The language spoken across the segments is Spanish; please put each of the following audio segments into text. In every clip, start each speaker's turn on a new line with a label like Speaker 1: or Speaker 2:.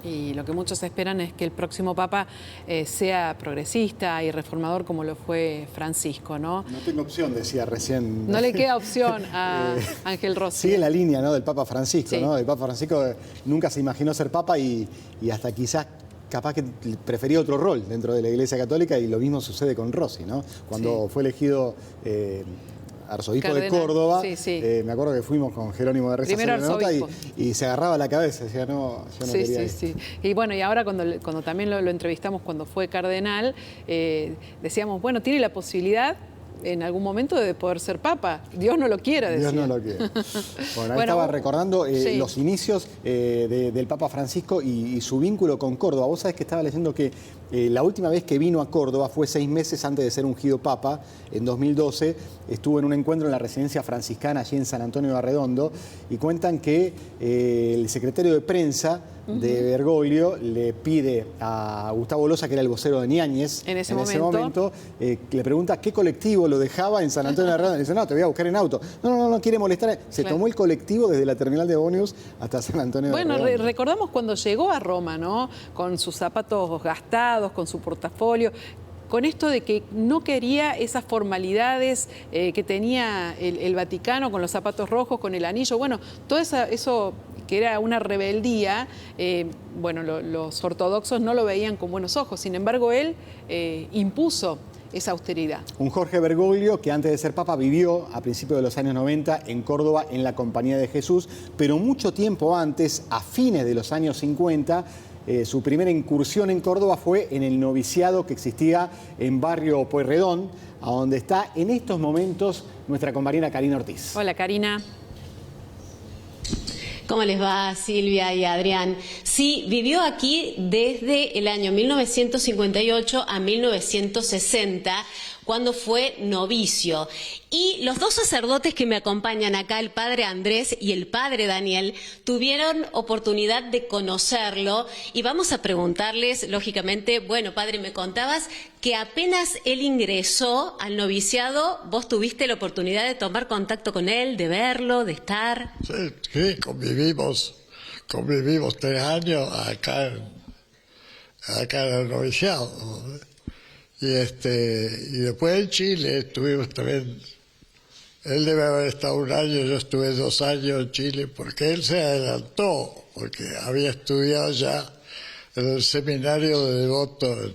Speaker 1: Y lo que muchos esperan es que el próximo Papa sea progresista y reformador como lo fue Francisco, ¿no?
Speaker 2: No tengo opción, decía recién.
Speaker 1: No le queda opción a Ángel Rossi.
Speaker 2: Sigue la línea, ¿no?, del Papa Francisco,
Speaker 1: Sí.
Speaker 2: ¿no? El Papa Francisco nunca se imaginó ser Papa y hasta quizás capaz que prefería otro rol dentro de la Iglesia Católica, y lo mismo sucede con Rossi, ¿no? Cuando fue elegido arzobispo
Speaker 1: Cardenal.
Speaker 2: de Córdoba,
Speaker 1: Sí.
Speaker 2: Me acuerdo que fuimos con Jerónimo de Reza
Speaker 1: Primero arzobispo.
Speaker 2: y se agarraba la cabeza, decía, no, yo no quería ir.
Speaker 1: Sí. Y bueno, y ahora cuando también lo entrevistamos cuando fue cardenal, decíamos, bueno, tiene la posibilidad en algún momento de poder ser papa. Dios no lo quiera, decía.
Speaker 2: Dios no lo quiere. Bueno, ahí estaba recordando los inicios del Papa Francisco y su vínculo con Córdoba. Vos sabés que estaba leyendo que la última vez que vino a Córdoba fue 6 meses antes de ser ungido Papa, en 2012. Estuvo en un encuentro en la residencia franciscana allí en San Antonio de Arredondo, y cuentan que el secretario de prensa de Bergoglio le pide a Gustavo Loza, que era el vocero de Niáñez
Speaker 1: en ese momento,
Speaker 2: le pregunta qué colectivo lo dejaba en San Antonio de Arredondo. Le dice, no, te voy a buscar en auto. No quiere molestar. Se tomó el colectivo desde la terminal de ómnibus hasta San Antonio de Arredondo.
Speaker 1: Bueno, recordamos cuando llegó a Roma, ¿no? Con sus zapatos gastados, con su portafolio, con esto de que no quería esas formalidades que tenía el Vaticano, con los zapatos rojos, con el anillo. Bueno, todo eso que era una rebeldía, los ortodoxos no lo veían con buenos ojos. Sin embargo, él impuso esa austeridad.
Speaker 2: Un Jorge Bergoglio que antes de ser Papa vivió a principios de los años 90 en Córdoba en la Compañía de Jesús, pero mucho tiempo antes, a fines de los años 50, su primera incursión en Córdoba fue en el noviciado que existía en barrio Pueyrredón, a donde está en estos momentos nuestra compañera Karina Ortiz.
Speaker 1: Hola, Karina.
Speaker 3: ¿Cómo les va, Silvia y Adrián? Sí, vivió aquí desde el año 1958 a 1960, cuando fue novicio. Y los dos sacerdotes que me acompañan acá, el padre Andrés y el padre Daniel, tuvieron oportunidad de conocerlo, y vamos a preguntarles, lógicamente, bueno, padre, me contabas que apenas él ingresó al noviciado, vos tuviste la oportunidad de tomar contacto con él, de verlo, de estar.
Speaker 4: Sí, convivimos 3 años acá en el noviciado. Y después en Chile estuvimos también. Él debe haber estado 1 año, yo estuve 2 años en Chile, porque él se adelantó, porque había estudiado ya en el seminario de Devoto en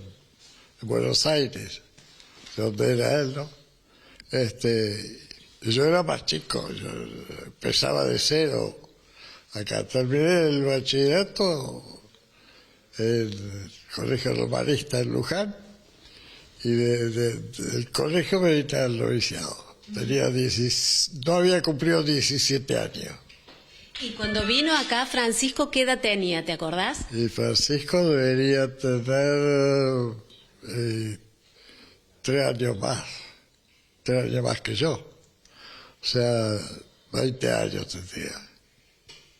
Speaker 4: Buenos Aires, donde era él, ¿no? Yo era más chico, yo empezaba de cero. Acá terminé el bachillerato en el Colegio Romanista en Luján, y del colegio me vine al noviciado. No había cumplido 17 años.
Speaker 3: Y cuando vino acá, Francisco, ¿qué edad tenía? ¿Te acordás?
Speaker 4: Y Francisco debería tener 3 años más. 3 años más que yo. O sea, 20 años tendría.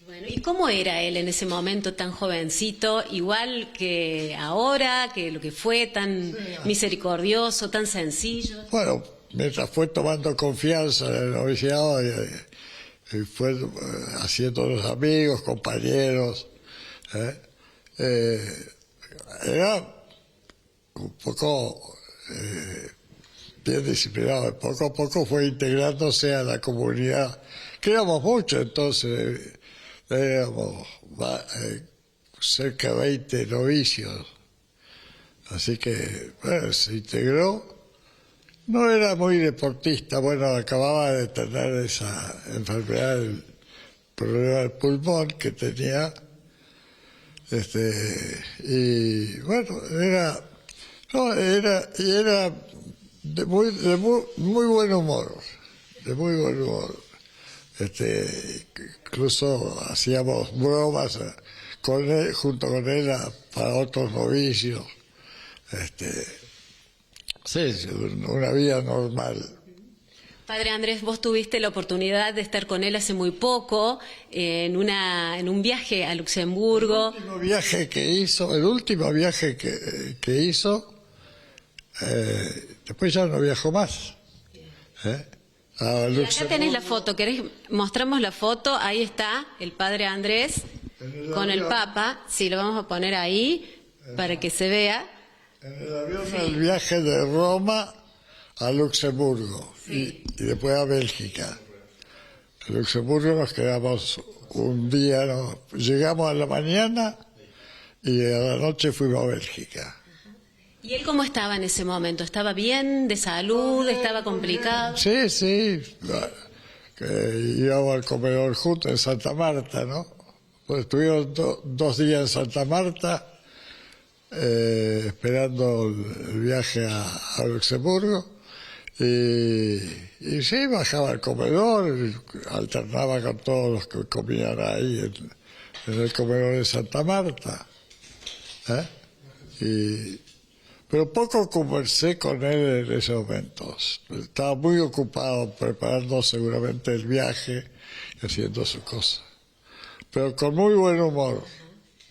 Speaker 3: Bueno, ¿y cómo era él en ese momento tan jovencito, igual que ahora, que lo que fue tan misericordioso, tan sencillo?
Speaker 4: Bueno, mientras fue tomando confianza en el noviciado y fue haciendo los amigos, compañeros, era un poco bien disciplinado. Poco a poco fue integrándose a la comunidad, que éramos muchos entonces. Éramos cerca de 20 novicios, así que bueno, se integró. No era muy deportista, bueno, acababa de tener esa enfermedad, el problema del pulmón que tenía, y bueno, era de muy buen humor, incluso hacíamos bromas con él, junto con él, para otros novicios. Sí, una vida normal.
Speaker 3: Padre Andrés, vos tuviste la oportunidad de estar con él hace muy poco, en un viaje a Luxemburgo.
Speaker 4: El último viaje que hizo, después ya no viajó más.
Speaker 3: Acá tenés la foto, ¿querés? Mostramos la foto, ahí está el padre Andrés. con el Papa. Sí, lo vamos a poner ahí para que se vea.
Speaker 4: En el avión el viaje de Roma a Luxemburgo y después a Bélgica. En Luxemburgo nos quedamos un día, llegamos a la mañana y a la noche fuimos a Bélgica.
Speaker 3: ¿Y él cómo estaba en ese momento? ¿Estaba bien, de salud? ¿Estaba complicado?
Speaker 4: Sí, sí. Que íbamos al comedor juntos en Santa Marta, ¿no? Pues estuvimos 2 días en Santa Marta esperando el viaje a Luxemburgo y sí, bajaba al comedor, alternaba con todos los que comían ahí en el comedor de Santa Marta. Pero poco conversé con él en esos momentos. Estaba muy ocupado preparando seguramente el viaje y haciendo sus cosas. Pero con muy buen humor.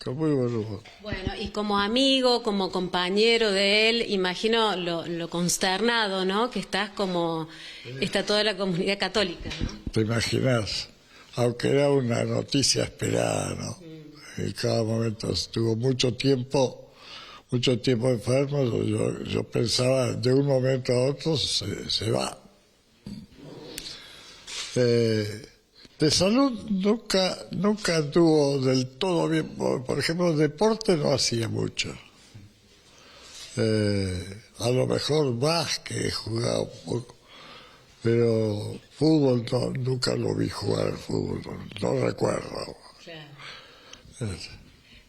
Speaker 4: Con muy buen humor.
Speaker 3: Bueno, y como amigo, como compañero de él, imagino lo consternado, ¿no? Que está toda la comunidad católica, ¿no?
Speaker 4: Te imaginas, aunque era una noticia esperada, ¿no? En cada momento estuvo mucho tiempo enfermo, yo pensaba de un momento a otro se va. De salud nunca anduvo del todo bien. Por ejemplo, deporte no hacía mucho. A lo mejor básquet jugaba un poco, pero fútbol nunca lo vi jugar al fútbol, no recuerdo.
Speaker 3: Claro.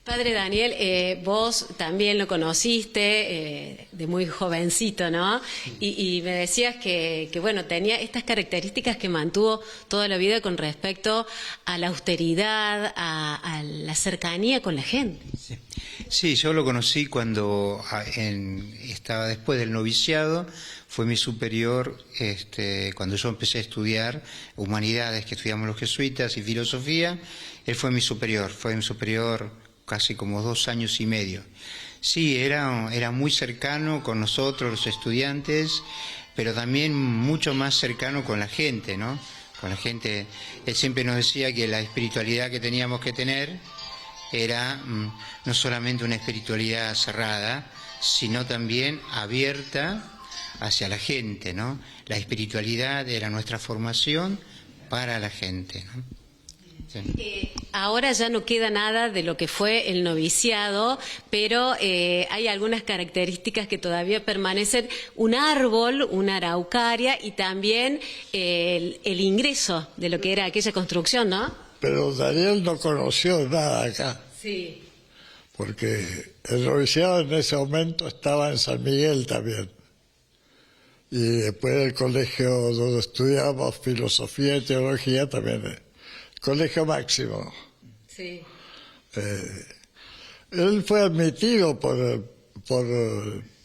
Speaker 3: Padre Daniel, vos también lo conociste de muy jovencito, ¿no? Y me decías que bueno, tenía estas características que mantuvo toda la vida con respecto a la austeridad, a la cercanía con la gente.
Speaker 5: Sí, yo lo conocí cuando estaba después del noviciado, fue mi superior cuando yo empecé a estudiar humanidades, que estudiamos los jesuitas, y filosofía. Él fue mi superior casi como 2 años y medio. Sí, era muy cercano con nosotros, los estudiantes, pero también mucho más cercano con la gente, ¿no? Con la gente. Él siempre nos decía que la espiritualidad que teníamos que tener era no solamente una espiritualidad cerrada, sino también abierta hacia la gente, ¿no? La espiritualidad era nuestra formación para la gente, ¿no? Sí.
Speaker 3: Ahora ya no queda nada de lo que fue el noviciado, pero hay algunas características que todavía permanecen: un árbol, una araucaria y también el ingreso de lo que era aquella construcción, ¿no?
Speaker 4: Pero Daniel no conoció nada acá.
Speaker 3: Sí.
Speaker 4: Porque el noviciado en ese momento estaba en San Miguel también. Y después del colegio donde estudiábamos filosofía y teología también. Colegio Máximo.
Speaker 3: Sí.
Speaker 4: Él fue admitido por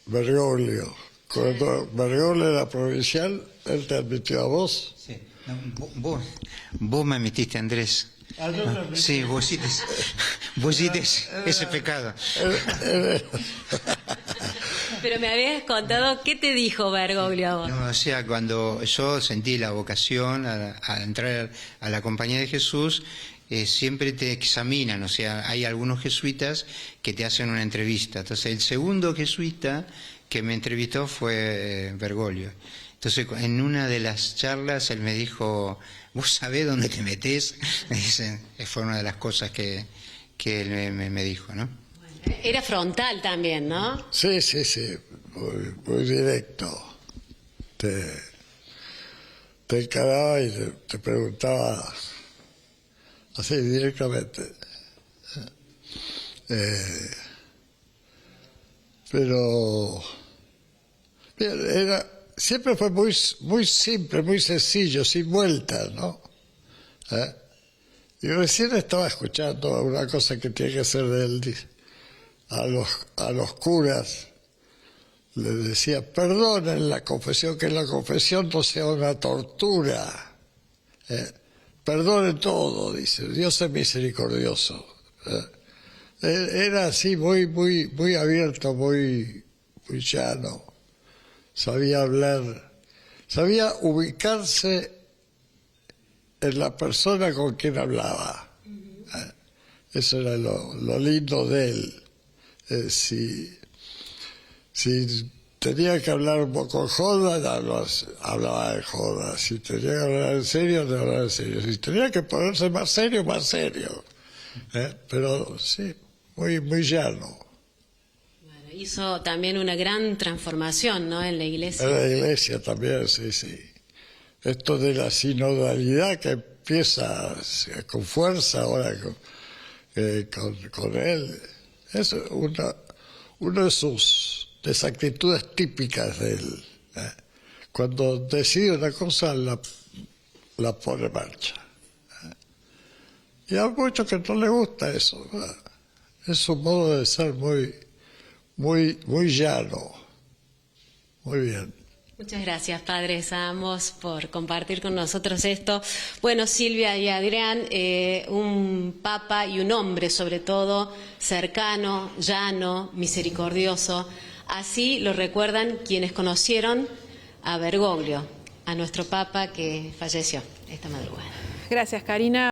Speaker 4: Bergoglio. Cuando Bergoglio era provincial, él te admitió a vos.
Speaker 5: Sí. Vos me admitiste, Andrés. Sí, vos hiciste ese pecado.
Speaker 3: Pero me habías contado, ¿qué te dijo Bergoglio a vos?
Speaker 5: No, o sea, cuando yo sentí la vocación a entrar a la Compañía de Jesús, siempre te examinan, o sea, hay algunos jesuitas que te hacen una entrevista. Entonces, el segundo jesuita que me entrevistó fue Bergoglio. Entonces, en una de las charlas, él me dijo: ¿vos sabés dónde te metés? Me dicen, fue una de las cosas que él me dijo, ¿no?
Speaker 3: Era frontal también, ¿no?
Speaker 4: Sí, muy directo. Te encaraba y te preguntaba así directamente. Pero siempre fue muy simple, muy sencillo, sin vueltas, ¿no? Y recién estaba escuchando una cosa que tiene que ser de él. A los curas les decía: perdonen la confesión, que la confesión no sea una tortura. Perdonen todo, dice, Dios es misericordioso. Era así, muy abierto, muy llano. Sabía hablar, sabía ubicarse en la persona con quien hablaba. Eso era lo lindo de él. Si tenía que hablar un poco en joda, hablaba en joda. Si tenía que hablar en serio, te hablaba en serio. Si tenía que ponerse más serio, más serio. Pero sí, muy llano.
Speaker 3: Bueno, hizo también una gran transformación, ¿no?, en la iglesia.
Speaker 4: En la iglesia también, sí. Esto de la sinodalidad que empieza con fuerza ahora con él, es una de sus actitudes típicas de él. Cuando decide una cosa, la pone en marcha. Y hay muchos que no les gusta eso. Es un modo de ser muy llano. Muy bien.
Speaker 3: Muchas gracias, padres, a ambos por compartir con nosotros esto. Bueno, Silvia y Adrián, un papa y un hombre, sobre todo, cercano, llano, misericordioso. Así lo recuerdan quienes conocieron a Bergoglio, a nuestro papa que falleció esta madrugada.
Speaker 1: Gracias, Karina.